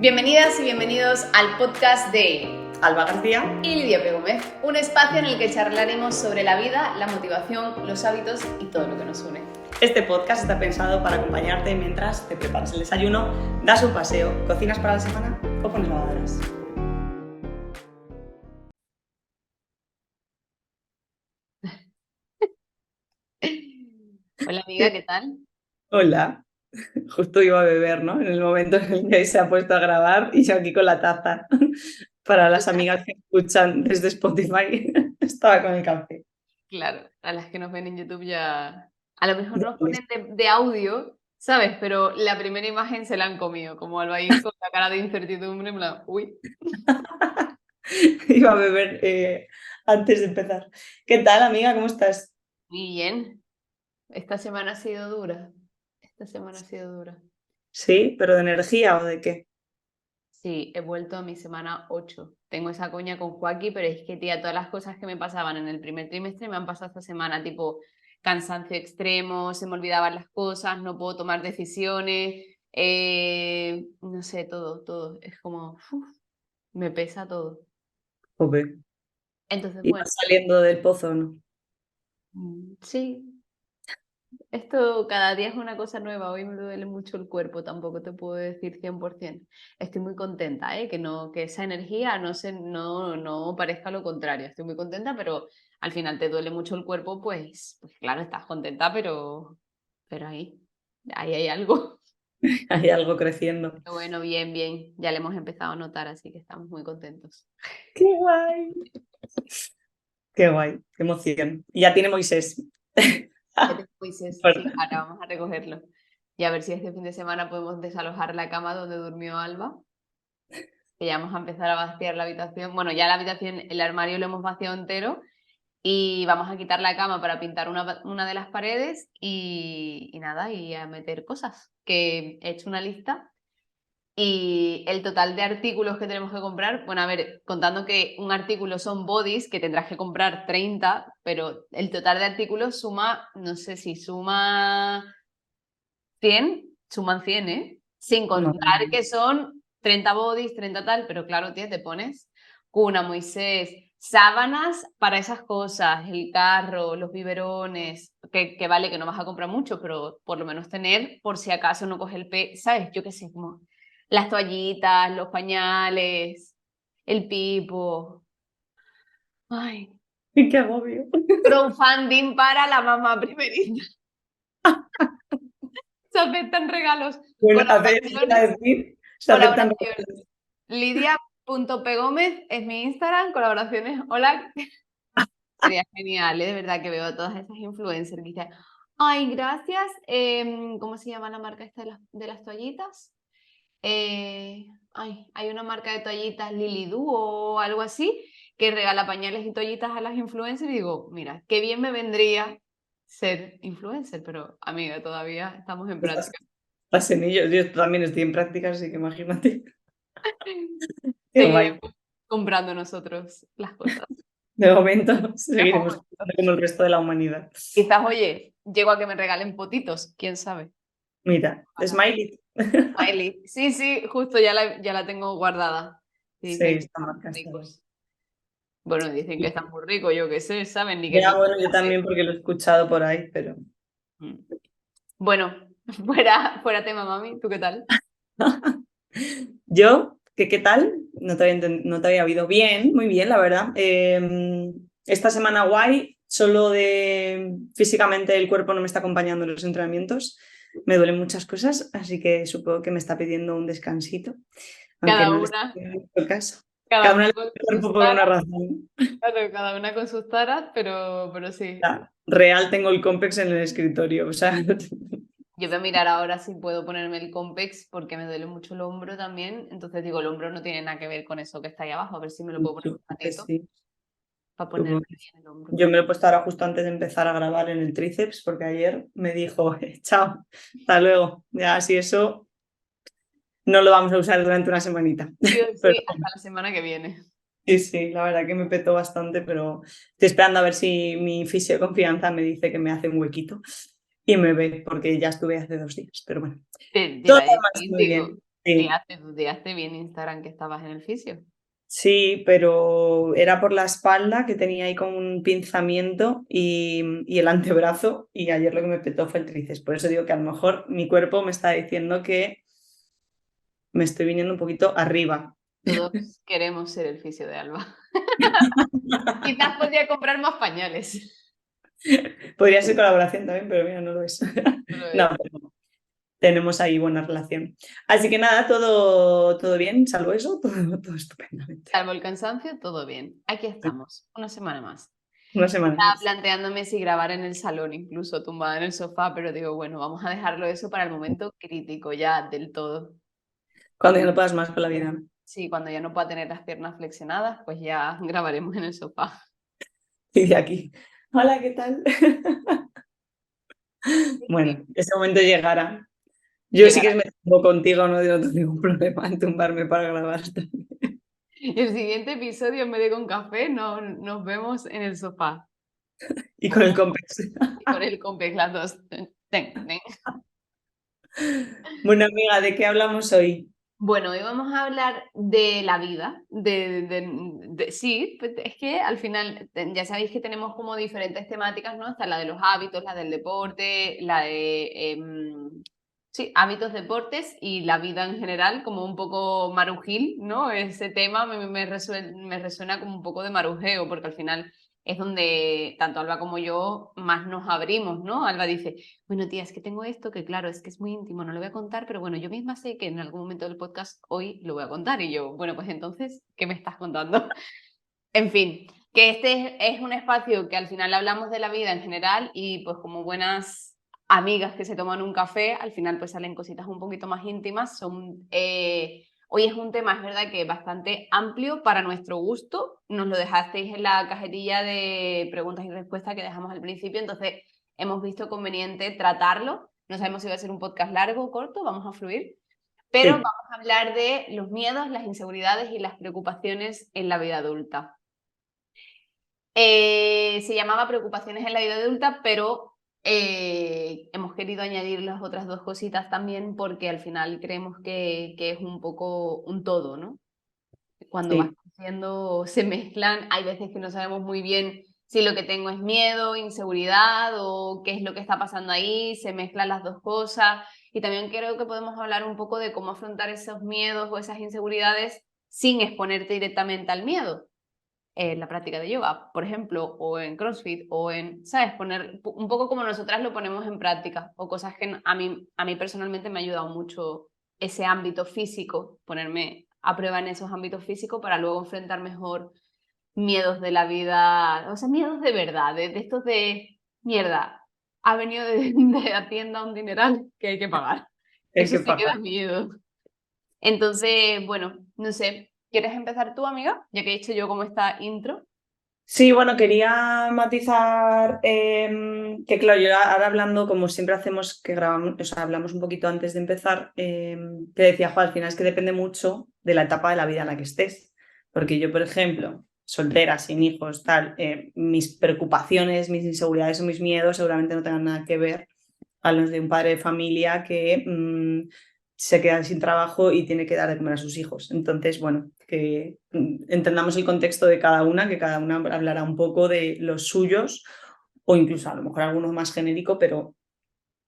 Bienvenidas y bienvenidos al podcast de Alba García y Lidia P. Gómez, un espacio en el que charlaremos sobre la vida, la motivación, los hábitos y todo lo que nos une. Este podcast está pensado para acompañarte mientras te preparas el desayuno, das un paseo, cocinas para la semana o pones lavadoras. Hola amiga, ¿qué tal? Hola, justo iba a beber, ¿no? En el momento en el que se ha puesto a grabar y yo aquí con la taza. Para las amigas que escuchan desde Spotify, estaba con el café. Claro, a las que nos ven en YouTube ya... A lo mejor nos ponen de audio, ¿sabes? Pero la primera imagen se la han comido, como Alba ahí con la cara de incertidumbre, en plan, uy. Iba a beber antes de empezar. ¿Qué tal, amiga? ¿Cómo estás? Muy bien. Esta semana ha sido dura. Sí, pero ¿de energía o de qué? Sí, he vuelto a mi semana 8. Tengo esa coña con Joaquín, pero es que, tía, todas las cosas que me pasaban en el primer trimestre me han pasado esta semana, tipo cansancio extremo, se me olvidaban las cosas, no puedo tomar decisiones, no sé, todo. Es como, me pesa todo. Joder. Entonces, ¿Y bueno, vas saliendo del pozo o no? sí, esto cada día es una cosa nueva. Hoy me duele mucho el cuerpo, tampoco te puedo decir 100%. Estoy muy contenta, ¿eh? Que esa energía no parezca lo contrario. Estoy muy contenta, pero al final te duele mucho el cuerpo, pues claro, estás contenta, pero ahí hay algo. Hay algo creciendo. Pero bueno, bien, ya le hemos empezado a notar, así que estamos muy contentos. ¡Qué guay! ¡Qué guay! ¡Qué emoción! Y ya tiene Moisés. Pues Bueno, sí, ahora vamos a recogerlo. Y a ver si este fin de semana podemos desalojar la cama donde durmió Alba. Que ya vamos a empezar a vaciar la habitación. Bueno, ya la habitación, el armario lo hemos vaciado entero y vamos a quitar la cama para pintar una de las paredes y nada, y a meter cosas. Que he hecho una lista y el total de artículos que tenemos que comprar, bueno, a ver, contando que un artículo son bodies, que tendrás que comprar 30, pero el total de artículos suma, no sé si suma 100, suman 100, ¿eh? Sin no, contar que son 30 bodies, 30 tal, pero claro, tía, te pones cuna, Moisés, sábanas para esas cosas, el carro, los biberones, que vale que no vas a comprar mucho, pero por lo menos tener, por si acaso no coge el ¿sabes? Yo qué sé, como las toallitas, los pañales, el pipo. Ay, qué agobio. crowdfunding para la mamá primerita. Se aceptan regalos, Bueno, a ver, ¿qué iba a colaboraciones. decir? Se aceptan. Colaboraciones. Lidia.pgomez es mi Instagram, colaboraciones. Hola. Sería genial, ¿eh? De verdad que veo a todas esas influencers que dicen, ay, gracias. ¿Cómo se llama la marca esta de las toallitas? Hay una marca de toallitas Lilidu o algo así que regala pañales y toallitas a las influencers y digo, mira, qué bien me vendría ser influencer, pero amiga, todavía estamos en práctica. Estás en ello. Yo también estoy en práctica, así que imagínate. Qué guay. Seguiremos comprando nosotros las cosas. De momento seguiremos Mejor. como el resto de la humanidad. Quizás, oye, llego a que me regalen potitos, quién sabe. Mira, Ojalá. Smiley. Miley. Sí, justo ya la tengo guardada. Y Sí, dicen que esta están marca muy está guay. ricos. Bueno, dicen que están muy ricos, yo qué sé, ¿saben? Ni que Ya, ni bueno, yo también porque lo he escuchado por ahí, pero... Mm. Bueno, fuera tema, mami, ¿tú qué tal? Yo, ¿qué tal? No te había oído bien, muy bien, la verdad. Esta semana guay, solo de físicamente el cuerpo no me está acompañando en los entrenamientos. Me duelen muchas cosas, así que supongo que me está pidiendo un descansito, aunque Cada no le estoy una, haciendo mucho caso. cada Cada una una le con el sus cuerpo por una taras, razón. claro, cada una con sus taras, pero sí. Real tengo el Compex en el escritorio, o sea, Yo voy a mirar ahora si puedo ponerme el Compex porque me duele mucho el hombro también. Entonces digo, el hombro no tiene nada que ver con eso que está ahí abajo. A ver si me lo puedo poner un supongo que ratito sí. para Supongo ponerme que sí. bien el hombro. Yo me lo he puesto ahora justo antes de empezar a grabar en el tríceps porque ayer me dijo, chao, hasta luego. Ya, así eso no lo vamos a usar durante una semanita. Sí, Pero sí, hasta la semana que viene. sí, la verdad que me petó bastante, pero estoy esperando a ver si mi fisio de confianza me dice que me hace un huequito y me ve, porque ya estuve hace 2 días, pero bueno. Te Todo iba lo a demás decir, muy digo, bien. Sí, Tú tiraste bien Instagram que estabas en el fisio. sí, pero era por la espalda que tenía ahí como un pinzamiento y el antebrazo y ayer lo que me petó fue el tríceps. Por eso digo que a lo mejor mi cuerpo me está diciendo que me estoy viniendo un poquito arriba. Todos queremos ser el fisio de Alba. Quizás podría comprar más pañales. Podría ser colaboración también, pero mira, no lo es. No lo No, es. pero tenemos ahí buena relación. Así que nada, todo bien, salvo eso, todo estupendamente. Salvo el cansancio, todo bien. Aquí estamos, una semana más. Una semana Estaba más. planteándome si grabar en el salón, incluso tumbada en el sofá, pero digo, bueno, vamos a dejarlo eso para el momento crítico ya del todo. Cuando ya no puedas más con la vida. Sí, cuando ya no pueda tener las piernas flexionadas, pues ya grabaremos en el sofá. Y de aquí. Hola, ¿qué tal? Bueno, ese momento llegará. Yo sí que Llegará. me tumbo contigo, no tengo ningún problema en tumbarme para grabar. El siguiente episodio, en vez de con café, nos vemos en el sofá. Y con el compás. Con el complex, las dos. Ten, ten. Bueno, amiga, ¿de qué hablamos hoy? Bueno, hoy vamos a hablar de la vida, sí, pues es que al final ya sabéis que tenemos como diferentes temáticas, ¿no? Está la de los hábitos, la del deporte, la de, sí, hábitos, deportes y la vida en general, como un poco marujil, ¿no? Ese tema me resuena como un poco de marujeo, porque al final es donde tanto Alba como yo más nos abrimos, ¿no? Alba dice, bueno, tía, es que tengo esto que claro, es que es muy íntimo, no lo voy a contar, pero bueno, yo misma sé que en algún momento del podcast hoy lo voy a contar y yo, bueno, pues entonces, ¿qué me estás contando? En fin, que este es un espacio que al final hablamos de la vida en general y pues como buenas amigas que se toman un café, al final pues salen cositas un poquito más íntimas, hoy es un tema, es verdad que bastante amplio para nuestro gusto, nos lo dejasteis en la cajetilla de preguntas y respuestas que dejamos al principio, entonces hemos visto conveniente tratarlo. No sabemos si va a ser un podcast largo o corto, vamos a fluir. Pero Sí, vamos a hablar de los miedos, las inseguridades y las preocupaciones en la vida adulta. Se llamaba Preocupaciones en la vida adulta, pero hemos querido añadir las otras dos cositas también porque al final creemos que es un poco un todo, ¿no? Cuando vas sí, creciendo se mezclan, hay veces que no sabemos muy bien si lo que tengo es miedo, inseguridad o qué es lo que está pasando ahí, se mezclan las dos cosas y también creo que podemos hablar un poco de cómo afrontar esos miedos o esas inseguridades sin exponerte directamente al miedo. En la práctica de yoga, por ejemplo, o en CrossFit, o en, ¿sabes? Poner un poco como nosotras lo ponemos en práctica, o cosas que a mí personalmente me ha ayudado mucho ese ámbito físico, ponerme a prueba en esos ámbitos físicos para luego enfrentar mejor miedos de la vida, o sea, miedos de verdad, de estos de mierda, ha venido de la tienda un dineral que hay que pagar. hay Eso que sí que pagar. da miedo. Entonces, bueno, no sé, ¿quieres empezar tú, amiga? Ya que he hecho yo como esta intro. Sí, bueno, quería matizar que, claro, yo ahora hablando, como siempre hacemos, que grabamos, o sea, hablamos un poquito antes de empezar, que decía, Juan, al final es que depende mucho de la etapa de la vida en la que estés. Porque yo, por ejemplo, soltera, sin hijos, tal, mis preocupaciones, mis inseguridades o mis miedos seguramente no tengan nada que ver a los de un padre de familia que se queda sin trabajo y tiene que dar de comer a sus hijos. Entonces, bueno, que entendamos el contexto de cada una, que cada una hablará un poco de los suyos o incluso a lo mejor alguno más genérico, pero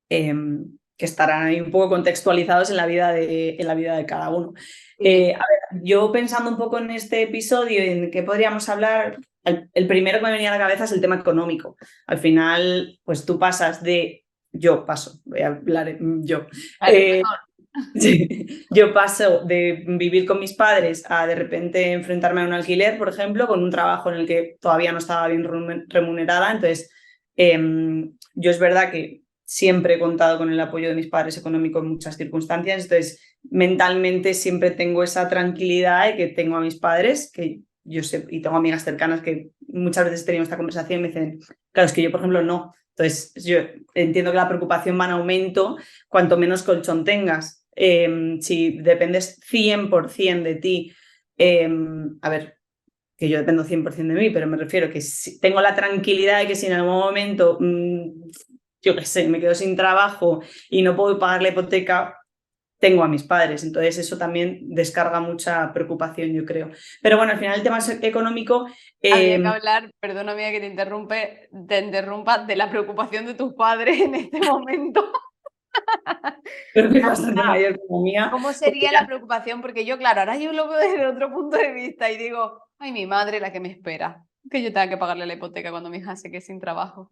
que estarán ahí un poco contextualizados en la vida de cada uno. Sí. A ver, yo pensando un poco en este episodio en qué podríamos hablar, el primero que me venía a la cabeza es el tema económico. Al final, pues tú pasas de, yo paso, voy a hablar yo. Vale, Eh, mejor. sí, yo paso de vivir con mis padres a de repente enfrentarme a un alquiler, por ejemplo, con un trabajo en el que todavía no estaba bien remunerada. Entonces, yo es verdad que siempre he contado con el apoyo de mis padres económico en muchas circunstancias, entonces mentalmente siempre tengo esa tranquilidad de que tengo a mis padres, que yo sé, y tengo amigas cercanas que muchas veces he tenido esta conversación y me dicen, claro, es que yo, por ejemplo, no. Entonces, yo entiendo que la preocupación va en aumento cuanto menos colchón tengas. Si dependes 100% de ti, a ver, que yo dependo 100% de mí, pero me refiero que si tengo la tranquilidad de que si en algún momento, yo qué sé, me quedo sin trabajo y no puedo pagar la hipoteca, tengo a mis padres. Entonces eso también descarga mucha preocupación, yo creo. Pero bueno, al final el tema económico... Habría que hablar, perdóname que te interrumpa, de la preocupación de tus padres en este momento. creo que es bastante mayor como mía. ¿Cómo sería la preocupación? Porque yo, claro, ahora yo lo veo desde otro punto de vista y digo, ay, mi madre la que me espera, que yo tenga que pagarle la hipoteca cuando mi hija se quede sin trabajo.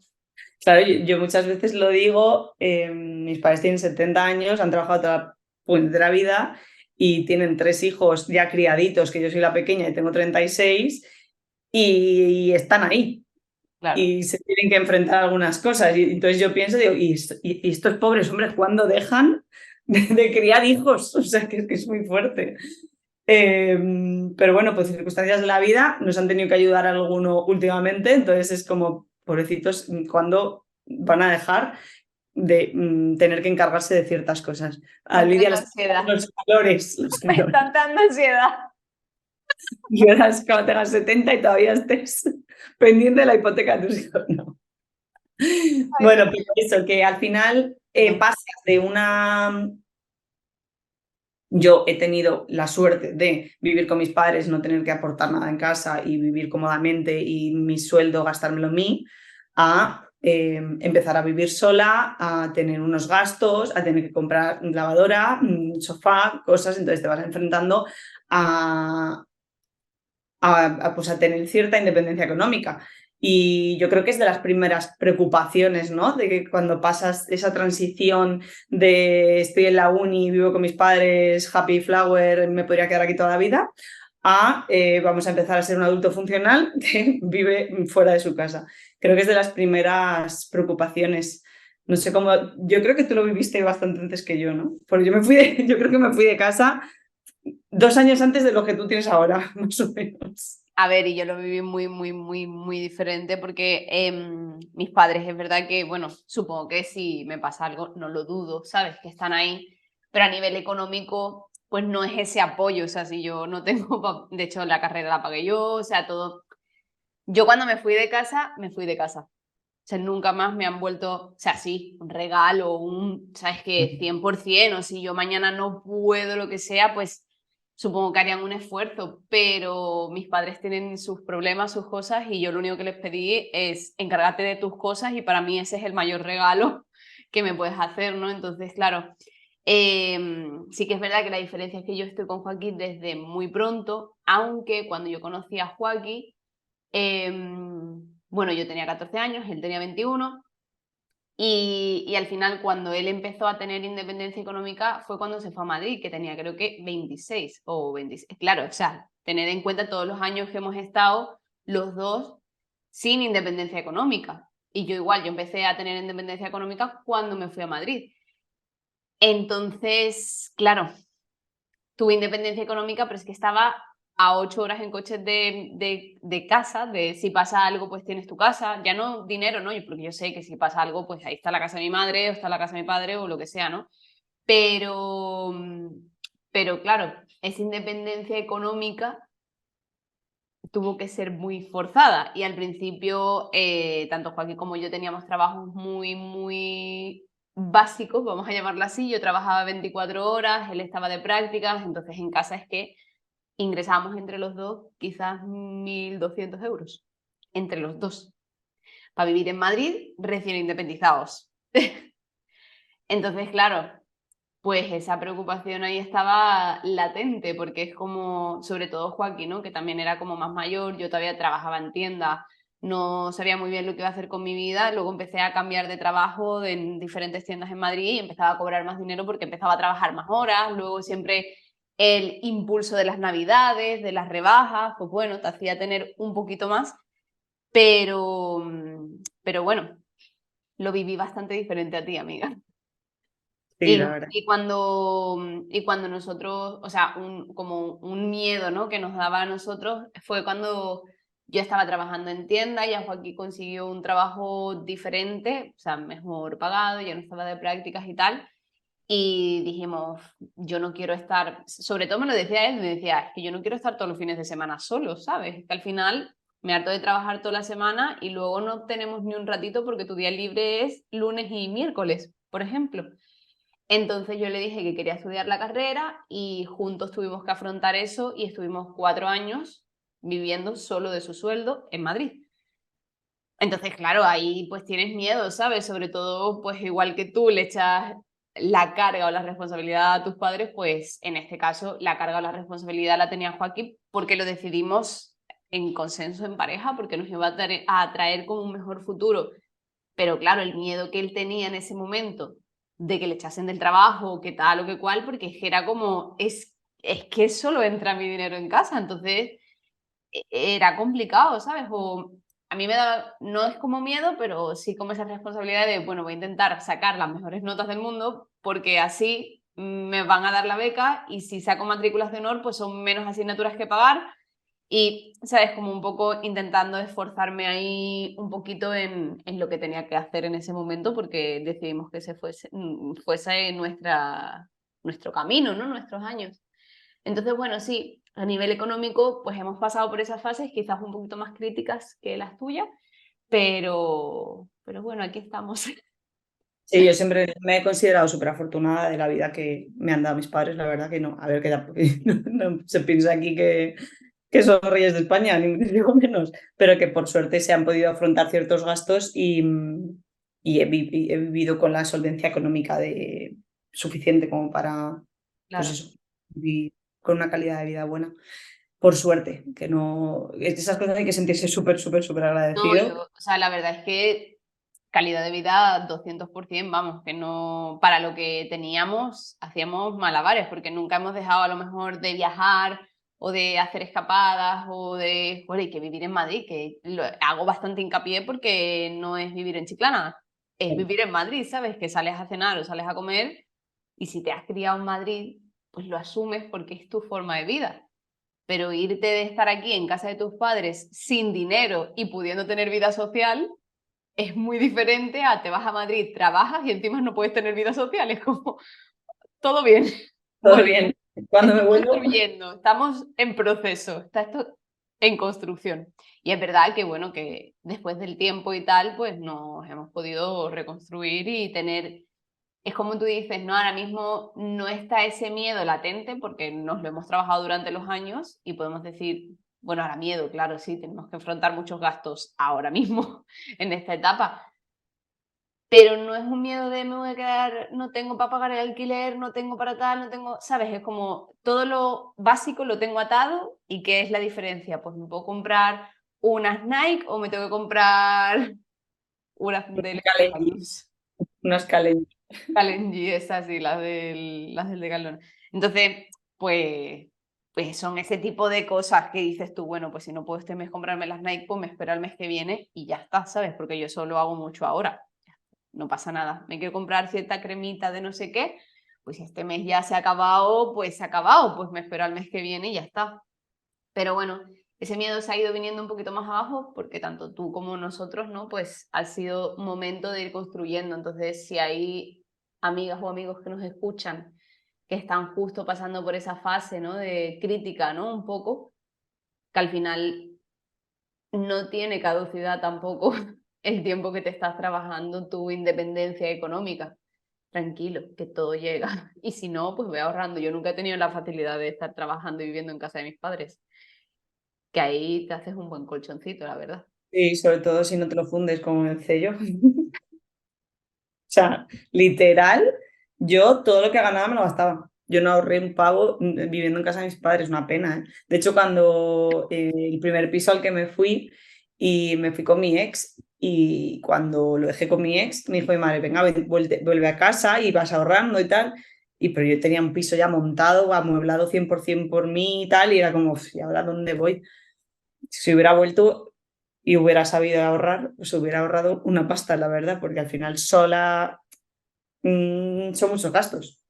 Claro, yo muchas veces lo digo, mis padres tienen 70 años, han trabajado toda la puñetera vida y tienen 3 hijos ya criaditos, que yo soy la pequeña y tengo 36, y están ahí. Claro. Y se tienen que enfrentar a algunas cosas. Y entonces yo pienso, digo, y estos pobres hombres cuándo dejan de criar hijos? O sea, que es muy fuerte. Pero bueno, pues circunstancias de la vida nos han tenido que ayudar a alguno últimamente, entonces es como, pobrecitos, ¿cuándo van a dejar de tener que encargarse de ciertas cosas? A Me está Lidia dando les ansiedad. los calores, los Me calores. está dando ansiedad. Y ahora es cuando tengas 70 y todavía estés pendiente de la hipoteca de tus hijos. No. Ay, Bueno, Dios pero mío. eso, que al final No. pasas de una... Yo he tenido la suerte de vivir con mis padres, no tener que aportar nada en casa y vivir cómodamente y mi sueldo gastármelo en mí, a empezar a vivir sola, a tener unos gastos, a tener que comprar lavadora, sofá, cosas. Entonces te vas enfrentando a, pues a tener cierta independencia económica. Y yo creo que es de las primeras preocupaciones, ¿no? De que cuando pasas esa transición de estoy en la uni, vivo con mis padres, happy flower, me podría quedar aquí toda la vida, a vamos a empezar a ser un adulto funcional que vive fuera de su casa. Creo que es de las primeras preocupaciones. No sé cómo, yo creo que tú lo viviste bastante antes que yo, ¿no? Porque yo creo que me fui de casa 2 años antes de lo que tú tienes ahora, más o menos. A ver, y yo lo viví muy, muy, muy, muy diferente porque mis padres, es verdad que, bueno, supongo que si me pasa algo, no lo dudo, ¿sabes? Que están ahí, pero a nivel económico, pues no es ese apoyo, o sea, si yo no tengo, de hecho, la carrera la pagué yo, o sea, todo. Yo cuando me fui de casa, me fui de casa. O sea, nunca más me han vuelto, o sea, sí, un regalo, ¿sabes qué? 100%, o si yo mañana no puedo, lo que sea, pues supongo que harían un esfuerzo, pero mis padres tienen sus problemas, sus cosas, y yo lo único que les pedí es encárgate de tus cosas, y para mí ese es el mayor regalo que me puedes hacer, ¿no? Entonces, claro, sí que es verdad que la diferencia es que yo estoy con Joaquín desde muy pronto, aunque cuando yo conocí a Joaquín, bueno, yo tenía 14 años, él tenía 21, y al final cuando él empezó a tener independencia económica fue cuando se fue a Madrid, que tenía creo que 26 o 26. Claro, o sea, tener en cuenta todos los años que hemos estado los dos sin independencia económica. Y yo igual, yo empecé a tener independencia económica cuando me fui a Madrid. Entonces, claro, tuve independencia económica, pero es que estaba a 8 horas en coche de casa, de si pasa algo, pues tienes tu casa, ya no dinero, ¿no? Porque yo sé que si pasa algo, pues ahí está la casa de mi madre, o está la casa de mi padre, o lo que sea, ¿no? Pero, pero claro, esa independencia económica tuvo que ser muy forzada, y al principio, tanto Joaquín como yo teníamos trabajos muy, muy básicos, vamos a llamarlo así. Yo trabajaba 24 horas, él estaba de prácticas, entonces en casa es que ingresábamos entre los dos quizás 1.200 euros, entre los dos, para vivir en Madrid recién independizados. Entonces, claro, pues esa preocupación ahí estaba latente, porque es como, sobre todo Joaquín, ¿no? Que también era como más mayor, yo todavía trabajaba en tienda, no sabía muy bien lo que iba a hacer con mi vida, luego empecé a cambiar de trabajo en diferentes tiendas en Madrid y empezaba a cobrar más dinero porque empezaba a trabajar más horas, luego siempre el impulso de las navidades, de las rebajas, pues bueno, te hacía tener un poquito más, pero bueno, lo viví bastante diferente a ti, amiga. Sí, la verdad. Y cuando nosotros, o sea, como un miedo, ¿no? Que nos daba a nosotros fue cuando yo estaba trabajando en tienda, y Joaquín consiguió un trabajo diferente, o sea, mejor pagado, ya no estaba de prácticas y tal, y dijimos, yo no quiero estar, sobre todo me lo decía él, me decía, es que yo no quiero estar todos los fines de semana solo, ¿sabes? Que al final me harto de trabajar toda la semana y luego no tenemos ni un ratito porque tu día libre es lunes y miércoles, por ejemplo. Entonces yo le dije que quería estudiar la carrera y juntos tuvimos que afrontar eso y estuvimos 4 años viviendo solo de su sueldo en Madrid. Entonces, claro, ahí pues tienes miedo, ¿sabes? Sobre todo, pues igual que tú le echas la carga o la responsabilidad a tus padres, pues en este caso la carga o la responsabilidad la tenía Joaquín porque lo decidimos en consenso en pareja, porque nos iba a traer como un mejor futuro. Pero claro, el miedo que él tenía en ese momento de que le echasen del trabajo, que tal o que cual, porque es que era como, es que solo entra mi dinero en casa, entonces era complicado, ¿sabes? O a mí me da, no es como miedo, pero sí como esa responsabilidad de, bueno, voy a intentar sacar las mejores notas del mundo porque así me van a dar la beca y si saco matrículas de honor, pues son menos asignaturas que pagar y, ¿sabes? Como un poco intentando esforzarme ahí un poquito en lo que tenía que hacer en ese momento porque decidimos que se fuese nuestro camino, ¿no? Nuestros años. Entonces, bueno, sí, a nivel económico, pues hemos pasado por esas fases quizás un poquito más críticas que las tuyas, pero bueno, aquí estamos. Sí, yo siempre me he considerado súper afortunada de la vida que me han dado mis padres, la verdad que no. A ver, no se piensa aquí que son reyes de España, ni digo menos, pero que por suerte se han podido afrontar ciertos gastos y he vivido con la solvencia económica suficiente como para, pues Claro. eso, vivir con una calidad de vida buena. Por suerte, que no. Esas cosas hay que sentirse súper, súper, súper No, agradecido. yo, o sea, la verdad es que calidad de vida 200%, vamos, que no, para lo que teníamos, hacíamos malabares, porque nunca hemos dejado a lo mejor de viajar o de hacer escapadas o de, bueno, y que vivir en Madrid, que lo hago bastante hincapié porque no es vivir en Chiclana, es vivir en Madrid, ¿sabes? Que sales a cenar o sales a comer y si te has criado en Madrid, pues lo asumes porque es tu forma de vida. Pero irte de estar aquí en casa de tus padres sin dinero y pudiendo tener vida social es muy diferente a te vas a Madrid, trabajas y encima no puedes tener vida social. Es como, todo bien. Todo Bueno, bien. se Cuando me está vuelvo. construyendo, estamos en proceso, está esto en construcción. Y es verdad que, bueno, que después del tiempo y tal, pues nos hemos podido reconstruir y tener, es como tú dices, ¿no? Ahora mismo no está ese miedo latente porque nos lo hemos trabajado durante los años y podemos decir, bueno, ahora miedo, claro, sí, tenemos que enfrentar muchos gastos ahora mismo en esta etapa, pero no es un miedo de me voy a quedar, no tengo para pagar el alquiler, no tengo para tal, no tengo, ¿sabes? Es como todo lo básico lo tengo atado y ¿qué es la diferencia? Pues me puedo comprar unas Nike o me tengo que comprar unas de Unas calen. Kalenji, esas sí, las del Decathlon. Entonces, pues, pues son ese tipo de cosas que dices tú, bueno, pues si no puedo este mes comprarme las Nike, pues me espero al mes que viene y ya está, ¿sabes? Porque yo eso lo hago mucho ahora. No pasa nada. Me quiero comprar cierta cremita de no sé qué, pues si este mes ya se ha acabado, pues se ha acabado, pues me espero al mes que viene y ya está. Pero bueno, ese miedo se ha ido viniendo un poquito más abajo porque tanto tú como nosotros, ¿no? Pues ha sido momento de ir construyendo. Entonces, si hay amigas o amigos que nos escuchan que están justo pasando por esa fase, ¿no? De crítica, ¿no? Un poco, que al final no tiene caducidad tampoco el tiempo que te estás trabajando tu independencia económica. Tranquilo, que todo llega. Y si no, pues voy ahorrando. Yo nunca he tenido la facilidad de estar trabajando y viviendo en casa de mis padres, que ahí te haces un buen colchoncito, la verdad. Sí, sobre todo si no te lo fundes como el sello. O sea, literal, yo todo lo que ganaba me lo gastaba. Yo no ahorré un pavo viviendo en casa de mis padres, una pena, ¿eh? De hecho, cuando el primer piso al que me fui y me fui con mi ex y cuando lo dejé con mi ex, me dijo mi madre, venga, vuelve a casa y vas ahorrando y tal. Y pero yo tenía un piso ya montado, amueblado 100% por mí y tal, y era como, ¿y ahora dónde voy? Si hubiera vuelto y hubiera sabido ahorrar, pues hubiera ahorrado una pasta, la verdad, porque al final sola son muchos gastos.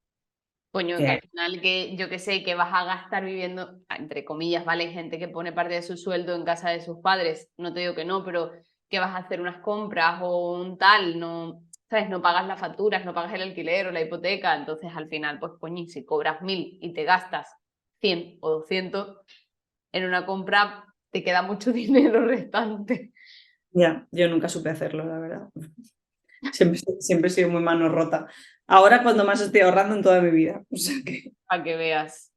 Coño, que Que, al final que yo que sé, que vas a gastar viviendo, entre comillas, ¿vale? Hay gente que pone parte de su sueldo en casa de sus padres, no te digo que no, pero que vas a hacer unas compras o un tal, no, ¿sabes? No pagas las facturas, no pagas el alquiler o la hipoteca, entonces al final, pues coño, si cobras 1000 y te gastas 100 o 200 en una compra, te queda mucho dinero restante. ya, yo nunca supe hacerlo, la verdad. Siempre he sido muy mano rota. Ahora cuando más estoy ahorrando en toda mi vida. O sea que... Para que veas.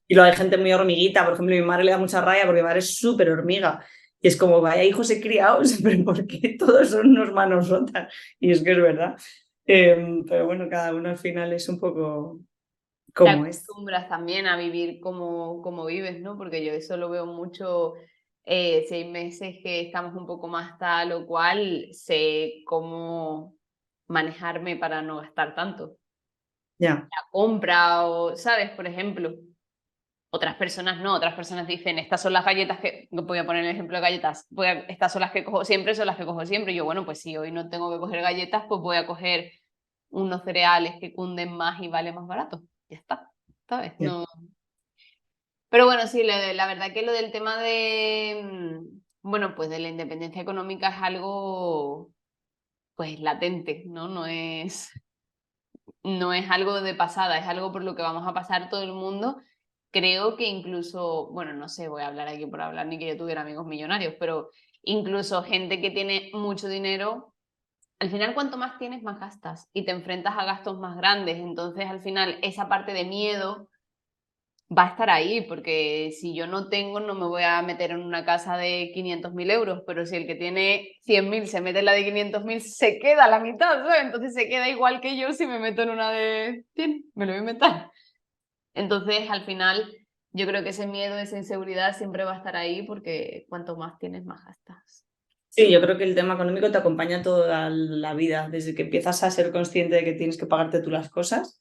Y luego hay gente muy hormiguita, por ejemplo, mi madre le da mucha rabia porque mi madre es súper hormiga. Y es como, vaya hijos he criado, pero ¿por qué todos son unos manos rotas? Y es que es verdad. Pero bueno, cada uno al final es un poco Te como es. acostumbras también a vivir como vives, ¿no? Porque yo eso lo veo mucho, si hay meses que estamos un poco más tal o cual, sé cómo manejarme para no gastar tanto. Ya, La compra o, ¿sabes? Por ejemplo, otras personas no, otras personas dicen, estas son las galletas que, voy a poner el ejemplo de galletas, estas son las que cojo siempre, son las que cojo siempre. Y yo, bueno, pues si hoy no tengo que coger galletas, pues voy a coger unos cereales que cunden más y vale más barato. Ya está, ¿sabes? ya. No. Pero bueno, sí, la verdad que lo del tema de, bueno, pues de la independencia económica es algo, pues latente, ¿no? No es algo de pasada, es algo por lo que vamos a pasar todo el mundo. Creo que incluso, bueno, no sé, voy a hablar aquí por hablar, ni que yo tuviera amigos millonarios, pero incluso gente que tiene mucho dinero, al final cuanto más tienes, más gastas y te enfrentas a gastos más grandes. Entonces, al final, esa parte de miedo va a estar ahí, porque si yo no tengo, no me voy a meter en una casa de 500.000 euros, pero si el que tiene 100.000 se mete en la de 500.000, se queda la mitad, ¿sabes? Entonces se queda igual que yo si me meto en una de 100, me lo voy a inventar. Entonces, al final, yo creo que ese miedo, esa inseguridad siempre va a estar ahí, porque cuanto más tienes, más gastas. Sí, yo creo que el tema económico te acompaña toda la vida, desde que empiezas a ser consciente de que tienes que pagarte tú las cosas.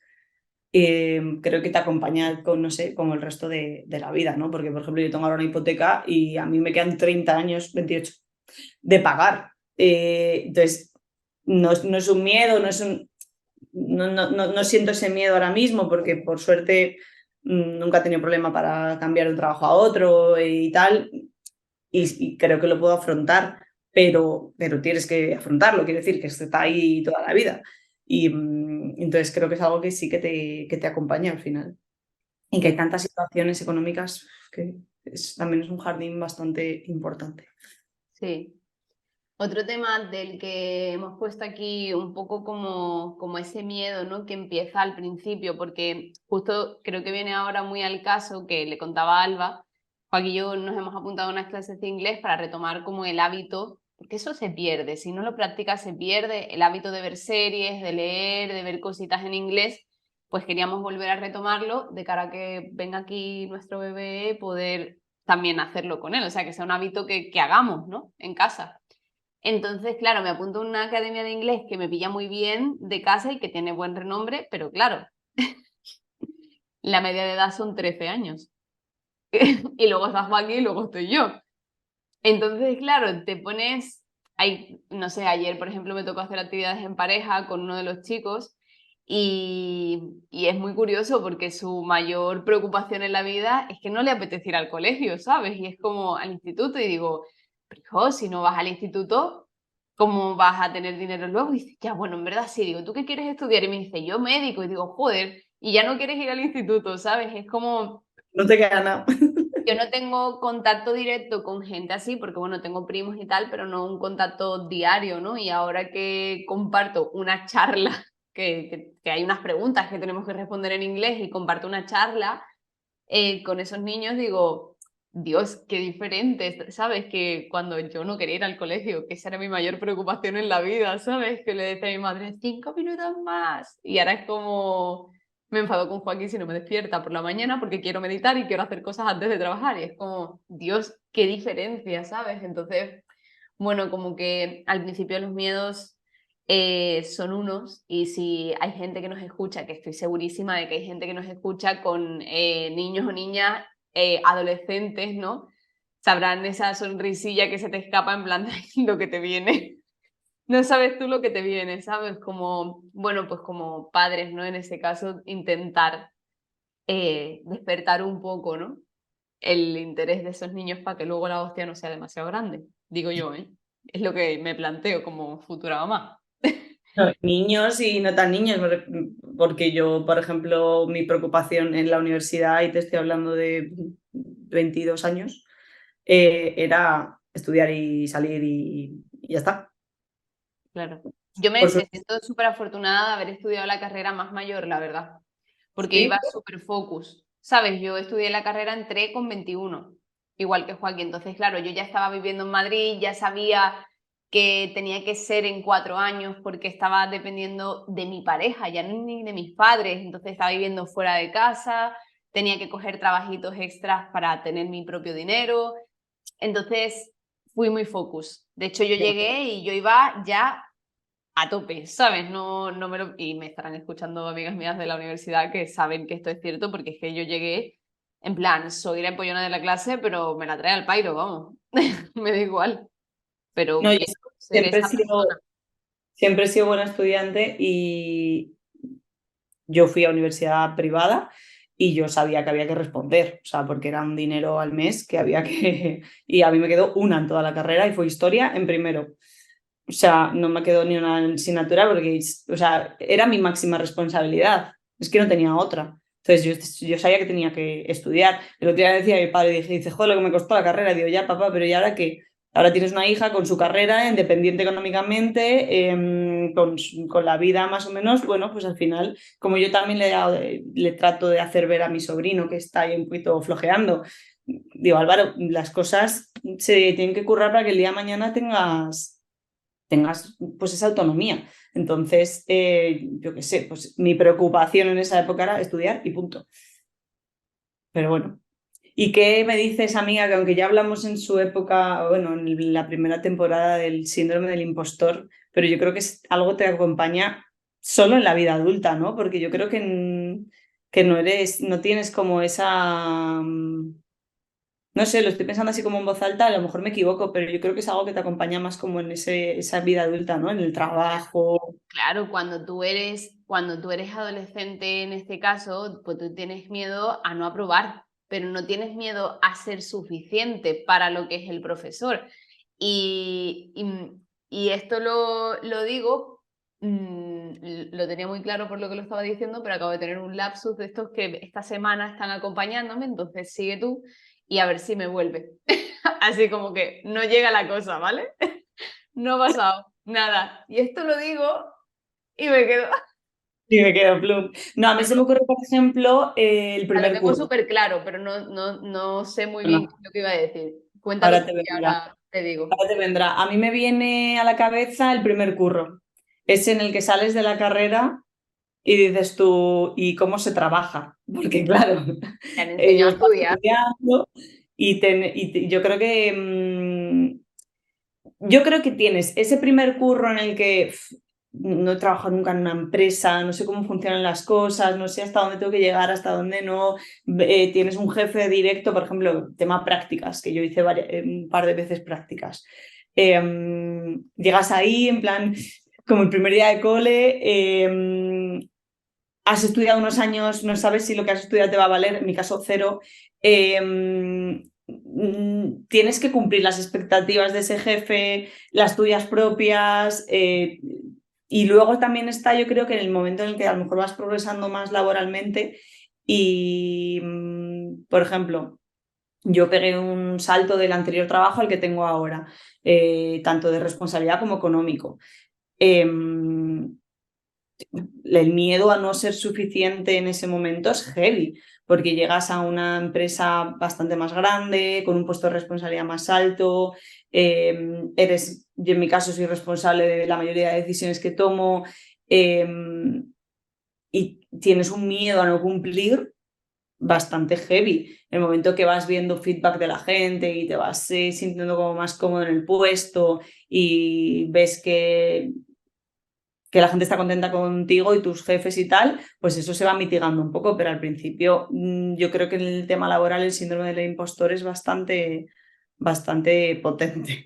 Creo que te acompaña con, no sé, como el resto de la vida, ¿no? Porque, por ejemplo, yo tengo ahora una hipoteca y a mí me quedan 30 años, 28, de pagar. Entonces, no es un miedo, no siento ese miedo ahora mismo porque, por suerte, nunca he tenido problema para cambiar de un trabajo a otro y tal, y creo que lo puedo afrontar, pero tienes que afrontarlo, quiere decir que está ahí toda la vida. Y entonces creo que es algo que sí que te acompaña al final. Y que hay tantas situaciones económicas que también es un jardín bastante importante. Sí. Otro tema del que hemos puesto aquí un poco como ese miedo, ¿no? Que empieza al principio, porque justo creo que viene ahora muy al caso que le contaba a Alba. Joaquín y yo nos hemos apuntado a unas clases de inglés para retomar como el hábito, porque eso se pierde, si no lo practicas se pierde el hábito de ver series, de leer, de ver cositas en inglés. Pues queríamos volver a retomarlo de cara a que venga aquí nuestro bebé, poder también hacerlo con él, o sea, que sea un hábito que hagamos, ¿no? En casa. Entonces, claro, me apunto a una academia de inglés que me pilla muy bien de casa y que tiene buen renombre, pero claro, la media de edad son 13 años. Y luego estás aquí y luego estoy yo. Entonces, claro, te pones, no sé, ayer, por ejemplo, me tocó hacer actividades en pareja con uno de los chicos y es muy curioso porque su mayor preocupación en la vida es que no le apetece ir al colegio, ¿sabes? Y es como al instituto y digo, pero hijo, si no vas al instituto, ¿cómo vas a tener dinero luego? Y dice, ya, bueno, en verdad sí, digo, ¿tú qué quieres estudiar? Y me dice, yo médico, y digo, joder, y ya no quieres ir al instituto, ¿sabes? Es como No te queda nada. yo no tengo contacto directo con gente así, porque bueno, tengo primos y tal, pero no un contacto diario, ¿no? Y ahora que comparto una charla, que hay unas preguntas que tenemos que responder en inglés y comparto una charla con esos niños, digo, Dios, qué diferente, ¿sabes? Que cuando yo no quería ir al colegio, que esa era mi mayor preocupación en la vida, ¿sabes? Que le decía a mi madre, 5 minutos más. Y ahora es como, me enfado con Joaquín si no me despierta por la mañana porque quiero meditar y quiero hacer cosas antes de trabajar. Y es como, Dios, qué diferencia, ¿sabes? Entonces, bueno, como que al principio los miedos son unos, y si hay gente que nos escucha, que estoy segurísima de que hay gente que nos escucha con niños o niñas, adolescentes, ¿no? Sabrán esa sonrisilla que se te escapa en plan de lo que te viene. No sabes tú lo que te viene, ¿sabes? Como, bueno, pues como padres, ¿no? En ese caso, intentar despertar un poco, ¿no? El interés de esos niños para que luego la hostia no sea demasiado grande, digo yo, ¿eh? Es lo que me planteo como futura mamá. No, niños y no tan niños, porque yo, por ejemplo, mi preocupación en la universidad, y te estoy hablando de 22 años, era estudiar y salir y ya está. Claro. Yo me Por suerte, siento súper afortunada de haber estudiado la carrera más mayor, la verdad, porque iba sí. súper focus. ¿Sabes? Yo estudié la carrera, entré con 21, igual que Joaquín. Entonces, claro, yo ya estaba viviendo en Madrid, ya sabía que tenía que ser en 4 años porque estaba dependiendo de mi pareja, ya ni de mis padres. Entonces estaba viviendo fuera de casa, tenía que coger trabajitos extras para tener mi propio dinero. Entonces fui muy focus. De hecho, yo llegué y yo iba ya a tope, ¿sabes? No me lo... Y me estarán escuchando amigas mías de la universidad que saben que esto es cierto, porque es que yo llegué en plan, soy la empollona de la clase, pero me la trae al pairo, vamos. Me da igual. No, Pero yo eso, ser siempre he esa persona. sido, siempre he sido buena estudiante y yo fui a universidad privada y yo sabía que había que responder, o sea, porque era un dinero al mes que había que... Y a mí me quedó una en toda la carrera y fue historia en primero. O sea, no me quedó ni una asignatura porque, o sea, era mi máxima responsabilidad. Es que no tenía otra. Entonces yo sabía que tenía que estudiar. El otro día decía a mi padre, dice, joder, lo que me costó la carrera. Digo, ya, papá, pero ¿y ahora qué? Ahora tienes una hija con su carrera, independiente económicamente, con la vida más o menos. Bueno, pues al final, como yo también le trato de hacer ver a mi sobrino que está ahí un poquito flojeando, digo, Álvaro, las cosas se tienen que currar para que el día de mañana tengas pues esa autonomía. Entonces, yo qué sé, pues mi preocupación en esa época era estudiar y punto. Pero bueno. ¿Y qué me dices, amiga, que aunque ya hablamos en su época, bueno, en la primera temporada del síndrome del impostor, pero yo creo que es algo que te acompaña solo en la vida adulta, ¿no? Porque yo creo que no tienes como esa, no sé, lo estoy pensando así como en voz alta, a lo mejor me equivoco, pero yo creo que es algo que te acompaña más como en esa vida adulta, ¿no? En el trabajo. Claro, cuando tú eres adolescente en este caso, pues tú tienes miedo a no aprobar, pero no tienes miedo a ser suficiente para lo que es el profesor. Y, y, y esto lo digo, lo tenía muy claro por lo que lo estaba diciendo, pero acabo de tener un lapsus de estos que esta semana están acompañándome, entonces sigue tú y a ver si me vuelve. Así como que no llega la cosa, ¿vale? No ha pasado nada. Y esto lo digo y me quedo. Y me quedo plum. No, a mí No, se no, me ocurre, por ejemplo, el lo primer tengo curso. súper claro, pero no sé muy bien qué No, es lo que iba a decir. Cuéntalo ahora tú te y vendrá. ahora te digo. Ahora te vendrá. A mí me viene a la cabeza el primer curro. Es en el que sales de la carrera y dices tú, ¿y cómo se trabaja? Porque claro, Te han enseñado yo a estaba estudiar. estudiando yo creo que yo creo que tienes ese primer curro en el que no he trabajado nunca en una empresa, no sé cómo funcionan las cosas, no sé hasta dónde tengo que llegar, hasta dónde no. Tienes un jefe directo, por ejemplo, tema prácticas, que yo hice un par de veces prácticas. Llegas ahí en plan, como el primer día de cole, has estudiado unos años, no sabes si lo que has estudiado te va a valer, en mi caso cero. Tienes que cumplir las expectativas de ese jefe, las tuyas propias. Y luego también está, yo creo que en el momento en el que a lo mejor vas progresando más laboralmente y, por ejemplo, yo pegué un salto del anterior trabajo al que tengo ahora, tanto de responsabilidad como económico. El miedo a no ser suficiente en ese momento es heavy, porque llegas a una empresa bastante más grande, con un puesto de responsabilidad más alto, yo en mi caso soy responsable de la mayoría de decisiones que tomo, eh, y tienes un miedo a no cumplir bastante heavy. El momento que vas viendo feedback de la gente y te vas sintiendo como más cómodo en el puesto y ves que la gente está contenta contigo y tus jefes y tal, pues eso se va mitigando un poco, pero al principio yo creo que en el tema laboral el síndrome del impostor es bastante potente.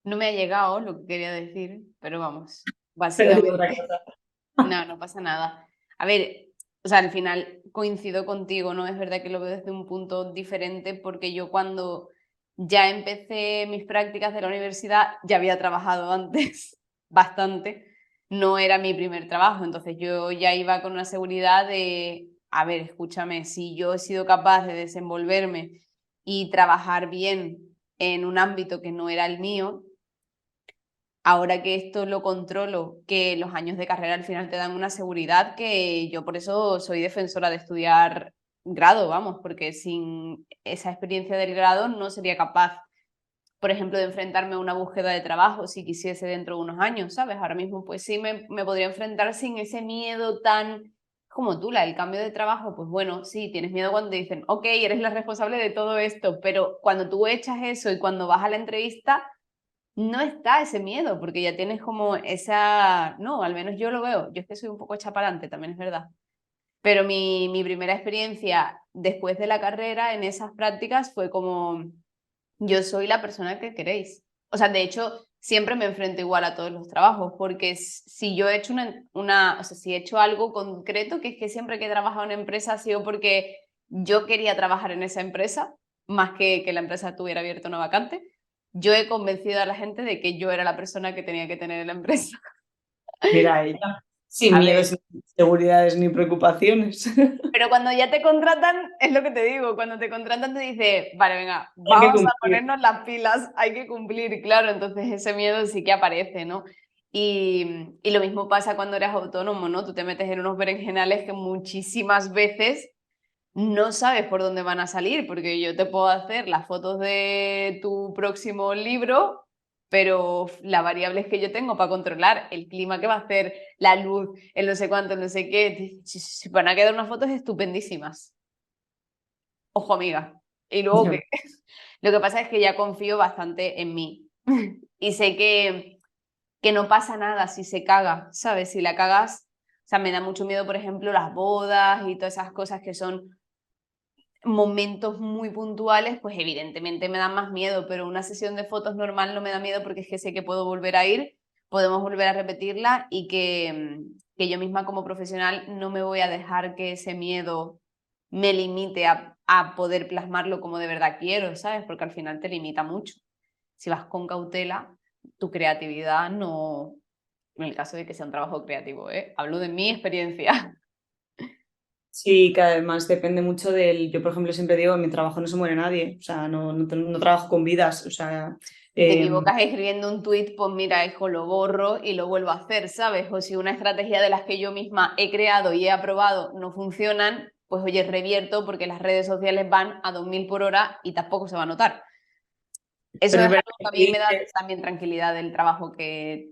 No me ha llegado lo que quería decir, pero vamos, Pero digo básicamente, otra cosa. no pasa nada. A ver, o sea, al final coincido contigo, ¿no? Es verdad que lo veo desde un punto diferente porque yo cuando ya empecé mis prácticas de la universidad ya había trabajado antes bastante, no era mi primer trabajo, entonces yo ya iba con una seguridad de, a ver, escúchame, si yo he sido capaz de desenvolverme y trabajar bien en un ámbito que no era el mío, ahora que esto lo controlo, que los años de carrera al final te dan una seguridad, que yo por eso soy defensora de estudiar grado, vamos, porque sin esa experiencia del grado no sería capaz, por ejemplo, de enfrentarme a una búsqueda de trabajo si quisiese dentro de unos años, ¿sabes? Ahora mismo pues sí me podría enfrentar sin ese miedo tan como tú, el cambio de trabajo, pues bueno, sí, tienes miedo cuando te dicen, ok, eres la responsable de todo esto, pero cuando tú echas eso y cuando vas a la entrevista, no está ese miedo, porque ya tienes como esa, no, al menos yo lo veo, yo es que soy un poco chaparante, también es verdad, pero mi primera experiencia después de la carrera en esas prácticas fue como, yo soy la persona que queréis. O sea, de hecho, siempre me enfrento igual a todos los trabajos, porque si yo he hecho o sea, si he hecho algo concreto, que es que siempre que he trabajado en una empresa ha sido porque yo quería trabajar en esa empresa, más que la empresa tuviera abierto una vacante. Yo he convencido a la gente de que yo era la persona que tenía que tener en la empresa. Mira ella, sin A miedos, ver, sin inseguridades ni preocupaciones. pero cuando ya te contratan, es lo que te digo, cuando te contratan te dice, vale, venga, Hay que vamos a cumplir. ponernos las pilas, hay que cumplir, claro, entonces ese miedo sí que aparece, ¿no? Y lo mismo pasa cuando eres autónomo, ¿no? Tú te metes en unos berenjenales que muchísimas veces no sabes por dónde van a salir, porque yo te puedo hacer las fotos de tu próximo libro, pero las variables que yo tengo para controlar el clima que va a hacer, la luz, el no sé cuánto, no sé qué, si van a quedar unas fotos estupendísimas. Ojo, amiga. Y luego que lo que pasa es que ya confío bastante en mí y sé que no pasa nada si se caga, ¿sabes? Si la cagas, o sea, me da mucho miedo, por ejemplo, las bodas y todas esas cosas que son momentos muy puntuales, pues evidentemente me dan más miedo, pero una sesión de fotos normal no me da miedo porque es que sé que puedo volver a ir, podemos volver a repetirla y que yo misma como profesional no me voy a dejar que ese miedo me limite a poder plasmarlo como de verdad quiero, ¿sabes? Porque al final te limita mucho. Si vas con cautela, tu creatividad no, en el caso de que sea un trabajo creativo, ¿eh? Hablo de mi experiencia. Sí, que además depende mucho del. Yo, por ejemplo, siempre digo, en mi trabajo no se muere nadie, o sea, no trabajo con vidas, o sea. Si te equivocas escribiendo un tuit, pues mira, hijo, lo borro y lo vuelvo a hacer, ¿sabes? O si una estrategia de las que yo misma he creado y he aprobado no funcionan, pues oye, revierto porque las redes sociales van a 2000 por hora y tampoco se va a notar. Eso Pero es es verdad algo que que a mí me da dices, también tranquilidad del trabajo que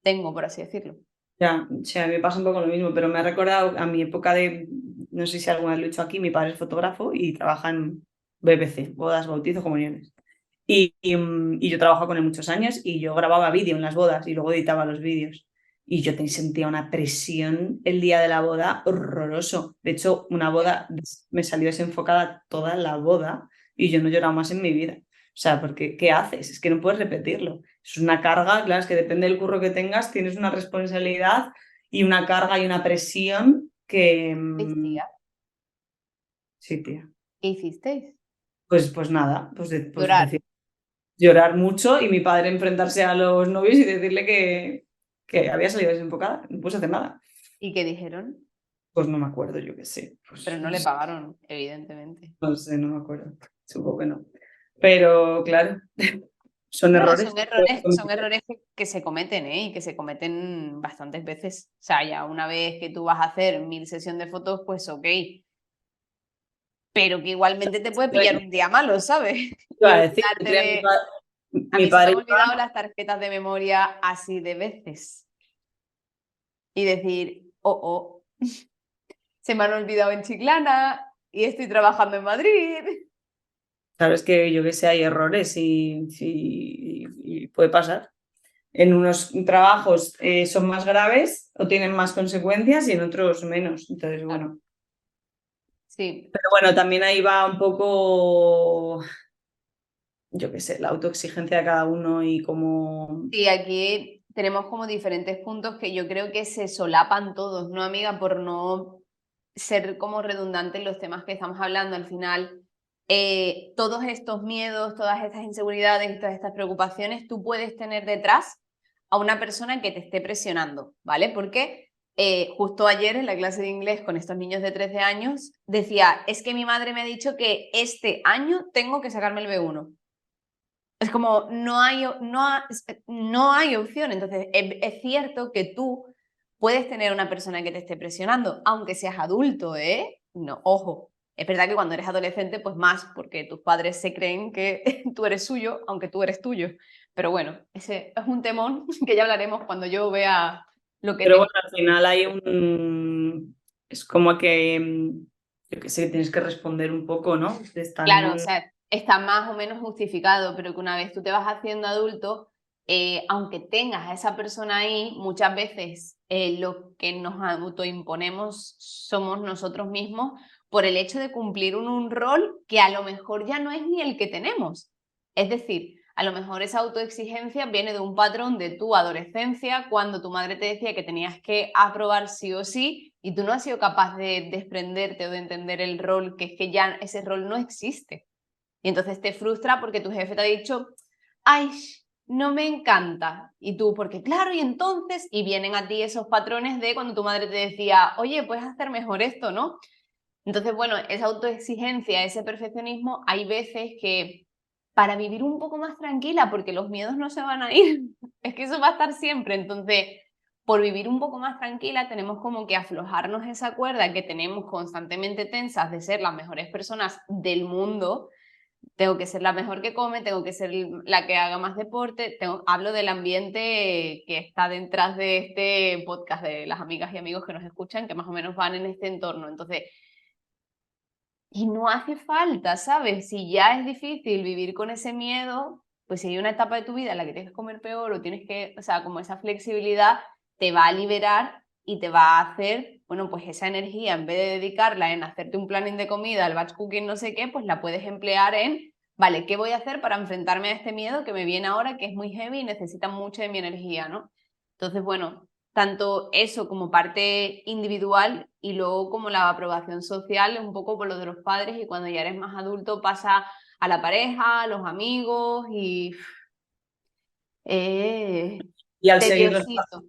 tengo, por así decirlo. ya, o sea, a mí me pasa un poco lo mismo, pero me ha recordado a mi época de, no sé si alguna vez lo he dicho aquí, mi padre es fotógrafo y trabaja en BBC, bodas, bautizos, comuniones. Y yo trabajo con él muchos años y yo grababa vídeo en las bodas y luego editaba los vídeos. Y yo sentía una presión el día de la boda horroroso. De hecho, una boda me salió desenfocada toda la boda y yo no he llorado más en mi vida. O sea, porque ¿qué haces? Es que no puedes repetirlo. Es una carga, claro, es que depende del curro que tengas, tienes una responsabilidad y una carga y una presión que... Tía, sí, tía. ¿qué hicisteis? Pues nada, pues Llorar. decir llorar mucho y mi padre enfrentarse a los novios y decirle que había salido desenfocada, no puedes hacer nada. ¿Y qué dijeron? Pues no me acuerdo, yo qué sé. Pero no le pagaron, evidentemente. No sé, no me acuerdo. Supongo que no. Pero claro, son No, errores. son errores que se cometen, ¿eh? Y que se cometen bastantes veces. O sea, ya una vez que tú vas a hacer 1000 sesiones de fotos, pues ok. Pero que igualmente te puede pillar un día malo, ¿sabes? Y Iba a decir, olvidarte de... A mi mí se me padre han olvidado las tarjetas de memoria así de veces. Y decir, oh, se me han olvidado en Chiclana y estoy trabajando en Madrid. sabes que yo que sé, hay errores y puede pasar. En unos trabajos son más graves o tienen más consecuencias y en otros menos. Entonces, Claro, bueno. sí. Pero bueno, también ahí va un poco, yo qué sé, la autoexigencia de cada uno y cómo... Sí, aquí tenemos como diferentes puntos que yo creo que se solapan todos, ¿no, amiga? Por no ser como redundantes los temas que estamos hablando. Al final, todos estos miedos, todas estas inseguridades, todas estas preocupaciones, tú puedes tener detrás a una persona que te esté presionando, ¿vale? Porque justo ayer en la clase de inglés con estos niños de 13 años decía, es que mi madre me ha dicho que este año tengo que sacarme el B1. Es como, no hay opción. Entonces, es cierto que tú puedes tener una persona que te esté presionando, aunque seas adulto, ¿eh? No, ojo. Es verdad que cuando eres adolescente, pues más, porque tus padres se creen que tú eres suyo, aunque tú eres tuyo. Pero bueno, ese es un temón que ya hablaremos cuando yo vea lo que Pero tengo. bueno, al final hay un... Es como que, yo qué sé, tienes que responder un poco, ¿no? Claro, o Están... sea, está más o menos justificado, pero que una vez tú te vas haciendo adulto, aunque tengas a esa persona ahí, muchas veces lo que nos autoimponemos somos nosotros mismos por el hecho de cumplir un rol que a lo mejor ya no es ni el que tenemos. Es decir, a lo mejor esa autoexigencia viene de un patrón de tu adolescencia, cuando tu madre te decía que tenías que aprobar sí o sí, y tú no has sido capaz de desprenderte o de entender el rol, que es que ya ese rol no existe. Y entonces te frustra porque tu jefe te ha dicho, ay, no me encanta. Y tú, porque claro, y entonces, y vienen a ti esos patrones de cuando tu madre te decía, oye, puedes hacer mejor esto, ¿no? Entonces, bueno, esa autoexigencia, ese perfeccionismo, hay veces que para vivir un poco más tranquila, porque los miedos no se van a ir, es que eso va a estar siempre. Entonces, por vivir un poco más tranquila, tenemos como que aflojarnos esa cuerda que tenemos constantemente tensas de ser las mejores personas del mundo. Tengo que ser la mejor que come, tengo que ser la que haga más deporte. Hablo del ambiente que está detrás de este podcast, de las amigas y amigos que nos escuchan, que más o menos van en este entorno. Entonces, y no hace falta, ¿sabes? Si ya es difícil vivir con ese miedo, pues si hay una etapa de tu vida en la que tienes que comer peor o tienes que, o sea, como esa flexibilidad te va a liberar y te va a hacer, bueno, pues esa energía, en vez de dedicarla en hacerte un planning de comida, el batch cooking, no sé qué, pues la puedes emplear en, vale, ¿qué voy a hacer para enfrentarme a este miedo que me viene ahora, que es muy heavy y necesita mucho de mi energía, ¿no? Entonces, bueno, tanto eso como parte individual y luego como la aprobación social, un poco por lo de los padres, y cuando ya eres más adulto pasa a la pareja, a los amigos y eh, Y al seguir los tediosito.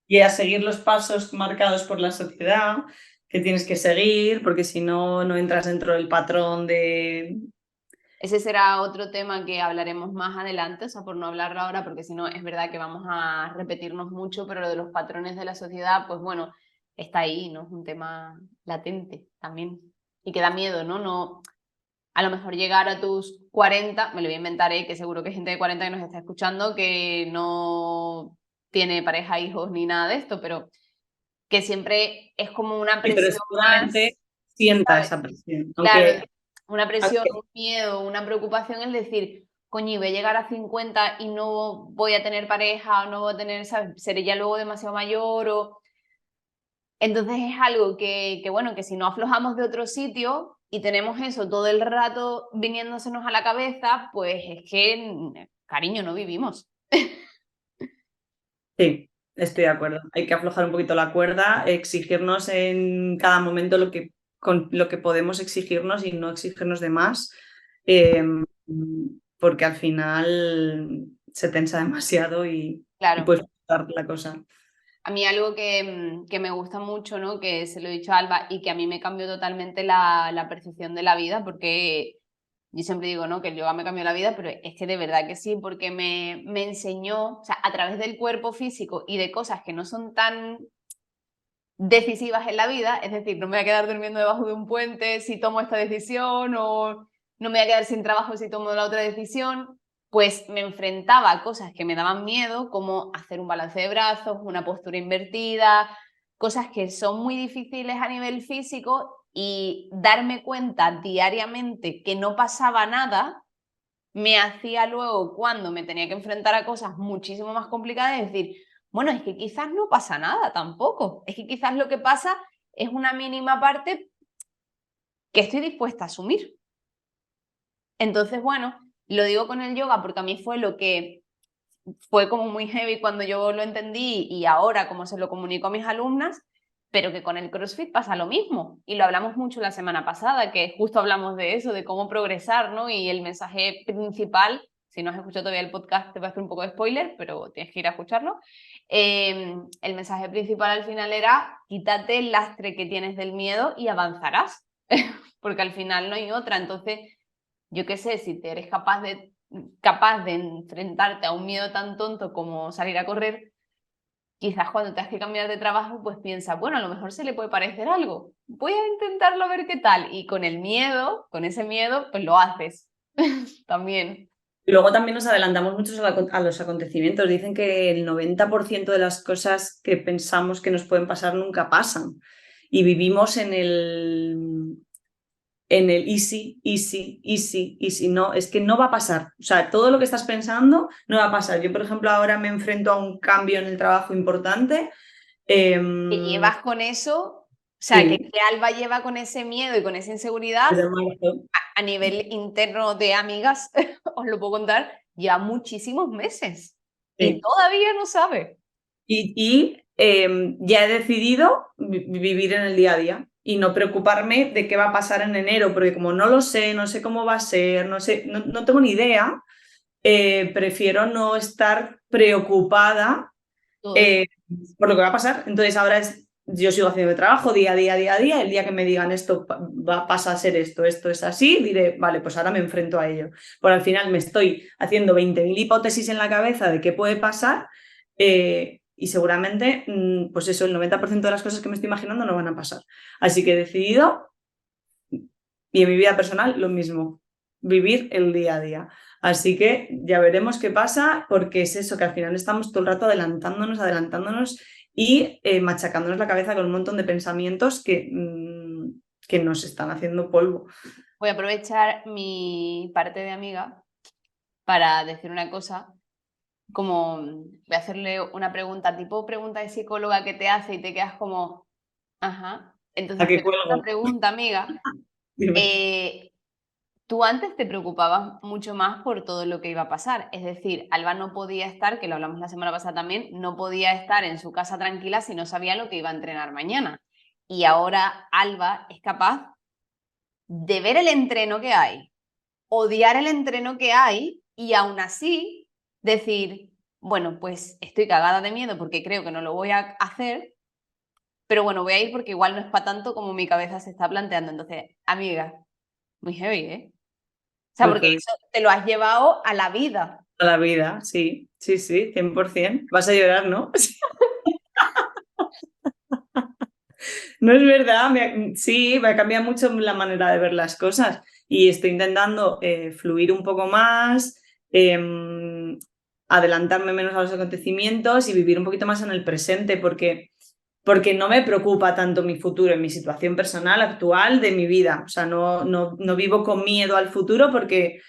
y a seguir los pasos marcados por la sociedad que tienes que seguir, porque si no, no entras dentro del patrón de... Ese será otro tema que hablaremos más adelante, o sea, por no hablarlo ahora, porque si no es verdad que vamos a repetirnos mucho, pero lo de los patrones de la sociedad, pues bueno, está ahí, ¿no? Es un tema latente también y que da miedo, ¿no? No, a lo mejor llegar a tus 40, me lo voy a inventar, que seguro que hay gente de 40 que nos está escuchando que no tiene pareja, hijos ni nada de esto, pero que siempre es como una Sí, pero presión seguramente más, sienta ¿sabes? esa presión. Claro, Aunque, una presión, aunque- un miedo, una preocupación, es decir, coño, y voy a llegar a 50 y no voy a tener pareja, o no voy a tener, ¿sabes? Seré ya luego demasiado mayor o... Entonces es algo que, bueno, que si no aflojamos de otro sitio y tenemos eso todo el rato viniéndosenos a la cabeza, pues es que, cariño, no vivimos. sí, estoy de acuerdo. Hay que aflojar un poquito la cuerda, exigirnos en cada momento lo que, con lo que podemos exigirnos y no exigirnos de más, eh, porque al final se tensa demasiado y Claro. puedes forzar la cosa. A mí algo que me gusta mucho, ¿no? Que se lo he dicho a Alba y que a mí me cambió totalmente la percepción de la vida, porque yo siempre digo, ¿no? Que el yoga me cambió la vida, pero es que de verdad que sí, porque me enseñó, o sea, a través del cuerpo físico y de cosas que no son tan decisivas en la vida, es decir, no me voy a quedar durmiendo debajo de un puente si tomo esta decisión o no me voy a quedar sin trabajo si tomo la otra decisión, pues me enfrentaba a cosas que me daban miedo, como hacer un balance de brazos, una postura invertida, cosas que son muy difíciles a nivel físico, y darme cuenta diariamente que no pasaba nada me hacía luego, cuando me tenía que enfrentar a cosas muchísimo más complicadas, decir, bueno, es que quizás no pasa nada tampoco, es que quizás lo que pasa es una mínima parte que estoy dispuesta a asumir. Entonces, bueno, lo digo con el yoga porque a mí fue lo que fue como muy heavy cuando yo lo entendí, y ahora como se lo comunico a mis alumnas, pero que con el CrossFit pasa lo mismo. Y lo hablamos mucho la semana pasada, que justo hablamos de eso, de cómo progresar, ¿no? Y el mensaje principal, si no has escuchado todavía el podcast, te voy a hacer un poco de spoiler, pero tienes que ir a escucharlo. El mensaje principal al final era: quítate el lastre que tienes del miedo y avanzarás, porque al final no hay otra. Entonces, yo qué sé, si te eres capaz de capaz de enfrentarte a un miedo tan tonto como salir a correr, quizás cuando tengas que cambiar de trabajo, pues piensa, bueno, a lo mejor se le puede parecer algo. Voy a intentarlo a ver qué tal. Y con el miedo, con ese miedo, pues lo haces también. Y luego también nos adelantamos mucho a los acontecimientos. Dicen que el 90% de las cosas que pensamos que nos pueden pasar nunca pasan. Y vivimos en el easy, easy, easy, easy. No, es que no va a pasar. O sea, todo lo que estás pensando no va a pasar. Yo, por ejemplo, ahora me enfrento a un cambio en el trabajo importante. Que llevas con eso, o sea, que Sí, Alba lleva con ese miedo y con esa inseguridad desde marzo. a nivel interno de amigas, os lo puedo contar, lleva muchísimos meses y Sí. todavía no sabe. Ya he decidido vivir en el día a día y no preocuparme de qué va a pasar en enero, porque como no lo sé, no sé cómo va a ser, no sé, no tengo ni idea, prefiero no estar preocupada Todo el eh, por lo que va a pasar. Entonces ahora yo sigo haciendo mi trabajo día a día, día a día. El día que me digan esto pasa a ser esto es así, diré, vale, pues ahora me enfrento a ello. Por al final me estoy haciendo 20.000 hipótesis en la cabeza de qué puede pasar y seguramente, pues eso, el 90% de las cosas que me estoy imaginando no van a pasar. Así que he decidido, y en mi vida personal, lo mismo, vivir el día a día. Así que ya veremos qué pasa, porque es eso, que al final estamos todo el rato adelantándonos y machacándonos la cabeza con un montón de pensamientos que nos están haciendo polvo. Voy a aprovechar mi parte de amiga para decir una cosa, como voy a hacerle una pregunta, tipo pregunta de psicóloga que te hace y te quedas como, ajá. ¿A Entonces qué te tengo una cuelgo? pregunta, amiga. Dime. Eh, Tú antes te preocupabas mucho más por todo lo que iba a pasar. Es decir, Alba no podía estar, que lo hablamos la semana pasada también, no podía estar en su casa tranquila si no sabía lo que iba a entrenar mañana. Y ahora Alba es capaz de ver el entreno que hay, odiar el entreno que hay y aún así decir, bueno, pues estoy cagada de miedo porque creo que no lo voy a hacer, pero bueno, voy a ir porque igual no es para tanto como mi cabeza se está planteando. Entonces, amiga, muy heavy, ¿eh? O sea, Muy porque heavy. eso te lo has llevado a la vida. A la vida, sí, sí, sí, 100%. Vas a llorar, ¿no? No es verdad, sí, me ha cambiado mucho la manera de ver las cosas y estoy intentando fluir un poco más, adelantarme menos a los acontecimientos y vivir un poquito más en el presente porque no me preocupa tanto mi futuro, en mi situación personal actual de mi vida. O sea, no vivo con miedo al futuro porque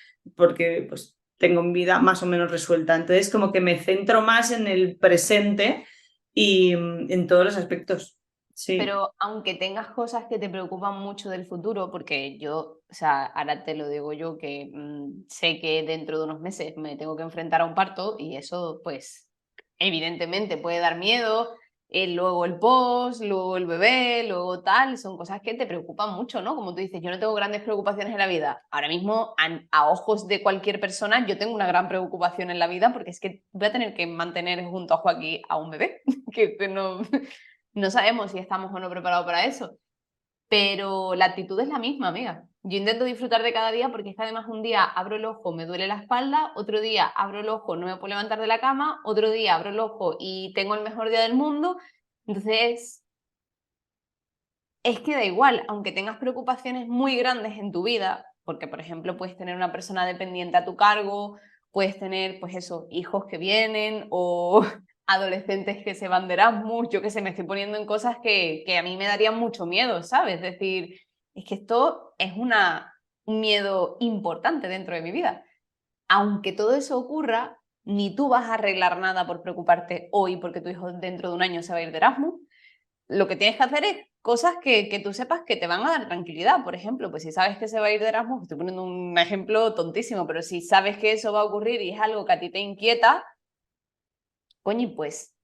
pues, tengo mi vida más o menos resuelta. Entonces, como que me centro más en el presente y en todos los aspectos. Sí. Pero aunque tengas cosas que te preocupan mucho del futuro, porque yo, o sea, ahora te lo digo yo, que sé que dentro de unos meses me tengo que enfrentar a un parto y eso, pues, evidentemente puede dar miedo. Luego el post, luego el bebé, luego tal, son cosas que te preocupan mucho, ¿no? Como tú dices, yo no tengo grandes preocupaciones en la vida. Ahora mismo, a ojos de cualquier persona, yo tengo una gran preocupación en la vida porque es que voy a tener que mantener junto a Joaquín a un bebé, que no, no sabemos si estamos o no preparados para eso, pero la actitud es la misma, amiga. Yo intento disfrutar de cada día porque es que además un día abro el ojo, me duele la espalda, otro día abro el ojo, no me puedo levantar de la cama, otro día abro el ojo y tengo el mejor día del mundo. Entonces, es que da igual, aunque tengas preocupaciones muy grandes en tu vida, porque por ejemplo puedes tener una persona dependiente a tu cargo, puedes tener pues eso, hijos que vienen o adolescentes que se van de Erasmus, yo que sé, me estoy poniendo en cosas que a mí me darían mucho miedo, ¿sabes? Es decir, es que esto es un miedo importante dentro de mi vida. Aunque todo eso ocurra, ni tú vas a arreglar nada por preocuparte hoy porque tu hijo dentro de un año se va a ir de Erasmus. Lo que tienes que hacer es cosas que tú sepas que te van a dar tranquilidad. Por ejemplo, pues si sabes que se va a ir de Erasmus, estoy poniendo un ejemplo tontísimo, pero si sabes que eso va a ocurrir y es algo que a ti te inquieta, coño, pues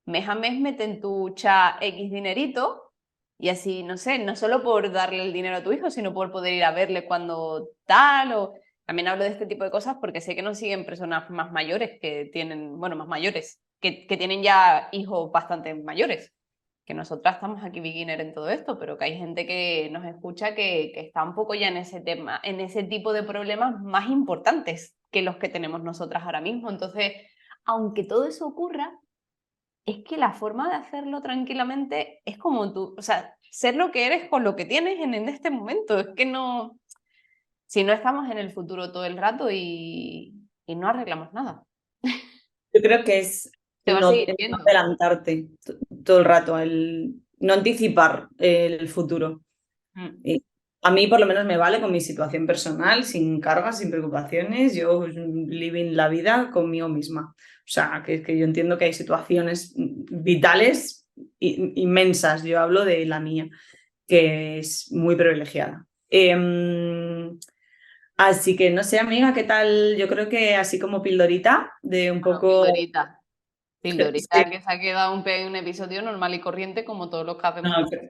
mes a mes mete en tu chat X dinerito y así, no sé, no solo por darle el dinero a tu hijo, sino por poder ir a verle cuando tal o... También hablo de este tipo de cosas porque sé que nos siguen personas más mayores que tienen, bueno, más mayores, que tienen ya hijos bastante mayores, que nosotras estamos aquí beginner en todo esto, pero que hay gente que nos escucha que está un poco ya en ese tema, en ese tipo de problemas más importantes que los que tenemos nosotras ahora mismo. Entonces, aunque todo eso ocurra, es que la forma de hacerlo tranquilamente es como tú, o sea, ser lo que eres con lo que tienes en este momento. Es que no, si no estamos en el futuro todo el rato y no arreglamos nada. Yo creo que es Se va a seguir no viendo. adelantarte todo el rato, el no anticipar el futuro. Mm. Y a mí por lo menos me vale con mi situación personal, sin cargas, sin preocupaciones, yo living la vida conmigo misma. O sea, que yo entiendo que hay situaciones vitales inmensas, yo hablo de la mía, que es muy privilegiada. Así que no sé, amiga, ¿qué tal? Yo creo que así como pildorita de un Bueno, poco... pildorita. Sí, Pildorita que se ha quedado un episodio normal y corriente como todos los que hacemos no, nosotros.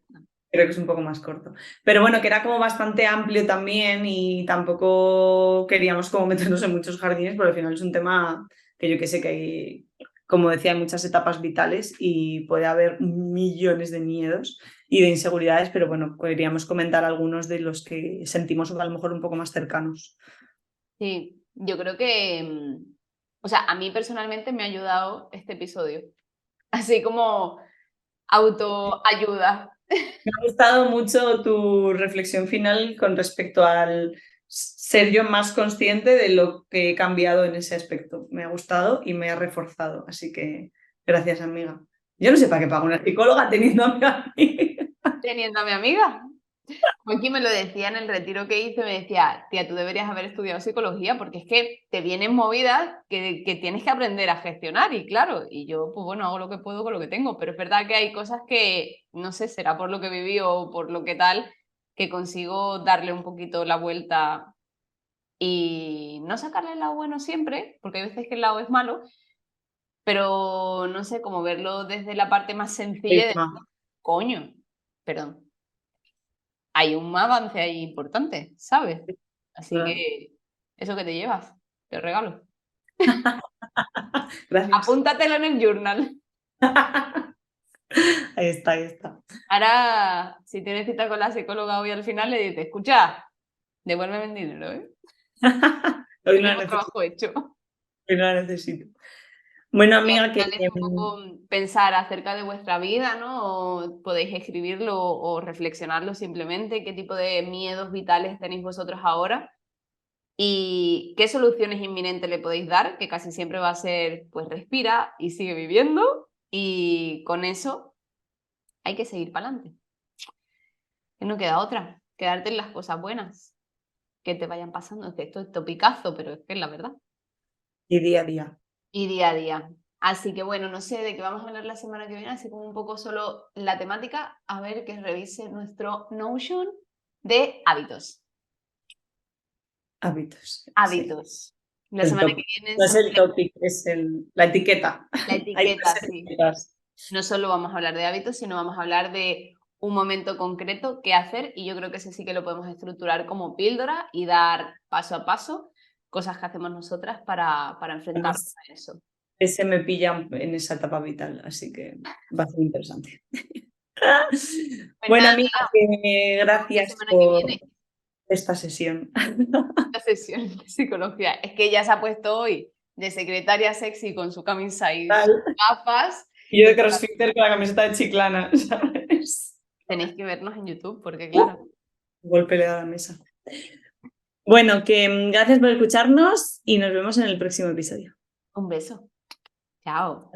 creo que es un poco más corto. Pero bueno, que era como bastante amplio también y tampoco queríamos como meternos en muchos jardines, porque al final es un tema que yo que sé que hay, como decía, hay muchas etapas vitales y puede haber millones de miedos y de inseguridades, pero bueno, queríamos comentar algunos de los que sentimos a lo mejor un poco más cercanos. Sí, yo creo que, o sea, a mí personalmente me ha ayudado este episodio. Así como autoayuda. Me ha gustado mucho tu reflexión final con respecto al ser yo más consciente de lo que he cambiado en ese aspecto. Me ha gustado y me ha reforzado. Así que gracias, amiga. Yo no sé para qué pago una psicóloga teniendo a mí. Teniendo a mi amiga. Joaquín me lo decía en el retiro que hice, me decía, tía, tú deberías haber estudiado psicología porque es que te vienen movidas que tienes que aprender a gestionar y claro, y yo pues bueno, hago lo que puedo con lo que tengo, pero es verdad que hay cosas que, no sé, será por lo que viví o por lo que tal, que consigo darle un poquito la vuelta y no sacarle el lado bueno siempre, porque hay veces que el lado es malo, pero no sé, como verlo desde la parte más sencilla de, coño, perdón, hay un avance ahí importante, ¿sabes? Así que eso que te llevas, te regalo. Gracias. Apúntatelo en el journal. Ahí está, ahí está. Ahora, si tienes cita con la psicóloga hoy al final, le dices, escucha, devuélveme el dinero, ¿eh? Hoy Que no la tengo necesito. trabajo hecho. Hoy no la necesito. Bueno, Y al amiga, que final es un poco pensar acerca de vuestra vida, ¿no? O podéis escribirlo o reflexionarlo simplemente, qué tipo de miedos vitales tenéis vosotros ahora y qué soluciones inminentes le podéis dar, que casi siempre va a ser, pues respira y sigue viviendo y con eso hay que seguir para adelante. Que no queda otra, quedarte en las cosas buenas que te vayan pasando. Es que esto es topicazo, pero es que es la verdad. y día a día. Y día a día. Así que bueno, no sé de qué vamos a hablar la semana que viene, así como un poco solo la temática, a ver que revise nuestro Notion de hábitos. Hábitos. Sí. Hábitos. La El semana que top. viene No es el sobre topic, es la etiqueta. la Hay etiqueta, tres sí. etiquetas. No solo vamos a hablar de hábitos, sino vamos a hablar de un momento concreto, qué hacer, y yo creo que ese sí que lo podemos estructurar como píldora y dar paso a paso cosas que hacemos nosotras para enfrentarnos Además, a eso. ese me pilla en esa etapa vital, así que va a ser interesante. Pues Bueno, nada, amiga, amiga, la gracias semana que por viene, esta sesión. la sesión de psicología. Es que ella se ha puesto hoy de secretaria sexy con su camisa y sus Tal. gafas. Y yo de Y crossfitter con la camiseta de Chiclana, ¿sabes? tenéis que vernos en YouTube, porque claro, Golpe le da a la mesa. Bueno, que gracias por escucharnos y nos vemos en el próximo episodio. un beso. Chao.